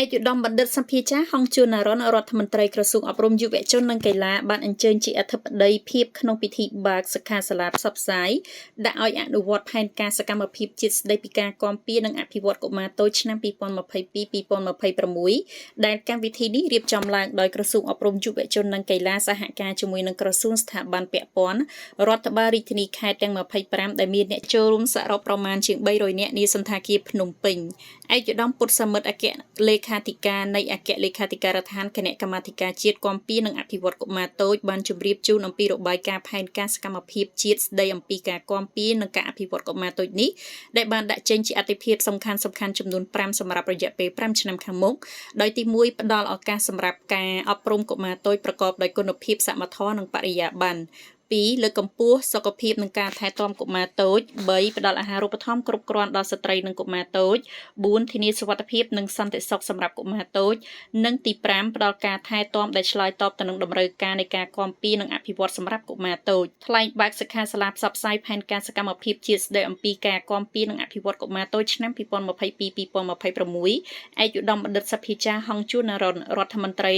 ឯកឧត្តមបណ្ឌិតសម្ភាចាហងជួនណារ៉ុនរដ្ឋមន្ត្រីក្រសួងអប់រំយុវជននិងកីឡាបានអញ្ជើញជាអធិបតីភាពក្នុងពិធីបើកសិក្ខាសាលាផ្សព្វផ្សាយដាក់ឲ្យអនុវត្តផែនការសកម្មភាពជាតិស្តីពីការគាំពារនិងអភិវឌ្ឍកុមារតូចឆ្នាំ2022-2026ដែលកម្មវិធីនេះរៀបចំឡើងដោយក្រសួងអប់រំយុវជននិងកីឡាសហការជាមួយនឹងក្រសួងស្ថាប័នពាក់ព័ន្ធរដ្ឋបាលរាជធានីខេត្តទាំង25ដែលមានអ្នកចូលរួមសរុបប្រមាណជាង300នាក់នាសន្តាគារភ្នំពេញឯកឧត្តមពុទ្ធសមិទ្ធអគ្គលេខាធិការនៃអគ្គលេខាធិការដ្ឋានគណៈកម្មាធិការជាតិគាំពារនិងអភិវឌ្ឍកុមារតូចបានជម្រាបជូនអំពីរបាយការណ៍ផែនការសកម្មភាពជាតិស្តីអំពីការគាំពារនិងការអភិវឌ្ឍកុមារតូចនេះដែលបានដាក់ចេញជាអត្ថិភាពសំខាន់ៗចំនួន5សម្រាប់រយៈពេល5ឆ្នាំខាងមុខដោយទី1ផ្ដល់ឱកាសសម្រាប់ការអប់រំកុមារតូចប្រកបដោយគុណភាពសមធម៌និងបរិយាបន្ន2លើកកម្ពស់សុខភាពនិងការថែទាំកុមារតូច3ផ្ដល់អាហារូបត្ថម្ភគ្រប់គ្រាន់ដល់ស្ត្រីនិងកុមារតូច4ធានាសុវត្ថិភាពនិងសន្តិសុខសម្រាប់កុមារតូចនិងទី5ផ្ដល់ការថែទាំដែលឆ្លើយតបទៅនឹងតម្រូវការនៃការគាំពារនិងអភិវឌ្ឍសម្រាប់កុមារតូចថ្លែងបើកសិក្ខាសាលាផ្សព្វផ្សាយផែនការសកម្មភាពជាតិស្តីអំពីការគាំពារនិងអភិវឌ្ឍកុមារតូចឆ្នាំ2022-2026ឯកឧត្តមបណ្ឌិតសភាចាហងជួនណារ៉ុនរដ្ឋមន្ត្រី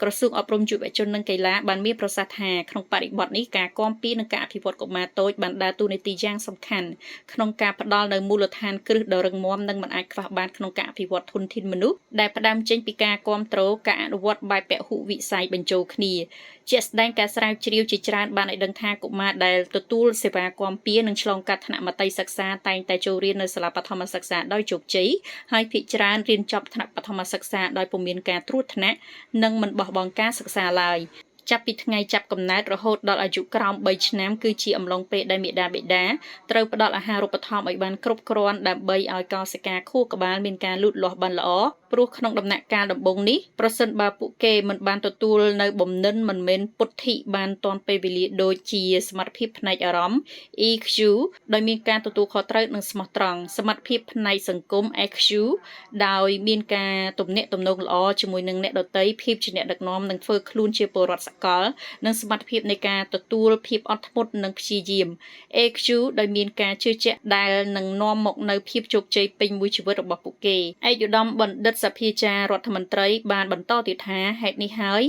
ក្រសួងអប់រំយុវជននិងកីឡាបានមានប្រសាសន៍ថាក្នុងបរិបទនេះការគាំពារនិងការអភិវឌ្ឍកុមារតូចបានដើរតួនាទីយ៉ាងសំខាន់ក្នុងការផ្ដល់នូវមូលដ្ឋានគ្រឹះដ៏រឹងមាំនិងមិនអាចខ្វះបានក្នុងការអភិវឌ្ឍធនធានមនុស្សដែលផ្ដើមចេញពីការគាំទ្រការអនុវត្តបែបពហុវិស័យបញ្ចូលគ្នាជាក់ស្ដែងការស្រាវជ្រាវជាច្រើនបានឲ្យដឹងថាកុមារដែលទទួលសេវាគាំពារនិងឆ្លងកាត់ថ្នាក់មត្តេយ្យសិក្សាតែងតែចូលរៀននៅសាលាបឋមសិក្សាដោយជោគជ័យហើយភាគច្រើនរៀនចប់ថ្នាក់បឋមសិក្សាដោយពុំមានការត្រួតថ្នាក់និងមិនបោះបង់ការសិក្សាឡើយចាប់ពីថ្ងៃចាប់កំណើតរហូតដល់អាយុក្រោម3ឆ្នាំគឺជាអំឡុងពេលដែលមាតាបិតាត្រូវផ្ដល់អាហារូបត្ថម្ភឲ្យបានគ្រប់គ្រាន់ដើម្បីឲ្យកោសិកាខួរក្បាលមានការលូតលាស់បានល្អព្រោះក្នុងដំណាក់កាលដំបូងនេះប្រសិនបើពួកគេមិនបានទទួលនៅបំណិនមិនមែនពុទ្ធិបានទាន់ពេលវេលាដូចជាសមត្ថភាពផ្នែកអារម្មណ៍ EQ ដោយមានការទទួលខុសត្រូវនិងស្មោះត្រង់សមត្ថភាពផ្នែកសង្គម EQ ដោយមានការទំនាក់ទំនងល្អជាមួយនឹងអ្នកដទៃភាពជាអ្នកដឹកនាំនិងធ្វើខ្លួនជាពលរដ្ឋសកលនិងសមត្ថភាពនៃការទទួលភាពអត់ធ្មត់និងព្យាយាម EQ ដោយមានការជឿជាក់ដែលនឹងនាំមកនៅភាពជោគជ័យពេញមួយជីវិតរបស់ពួកគេឯកឧត្តមបណ្ឌិតសភាចារដ្ឋមន្ត្រីបានបន្តទៀតថាហេតុនេះហើយ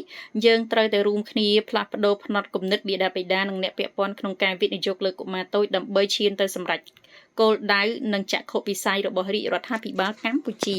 យើងត្រូវតែរួមគ្នាផ្លាស់ប្ដូរផ្នត់គំនិតបិតានិងអ្នកពាក់ព័ន្ធក្នុងការវិនិយោគលើកុមារតូចដើម្បីឈានទៅសម្រេចគោលដៅនិងចក្ខុវិស័យរបស់រាជរដ្ឋាភិបាលកម្ពុជា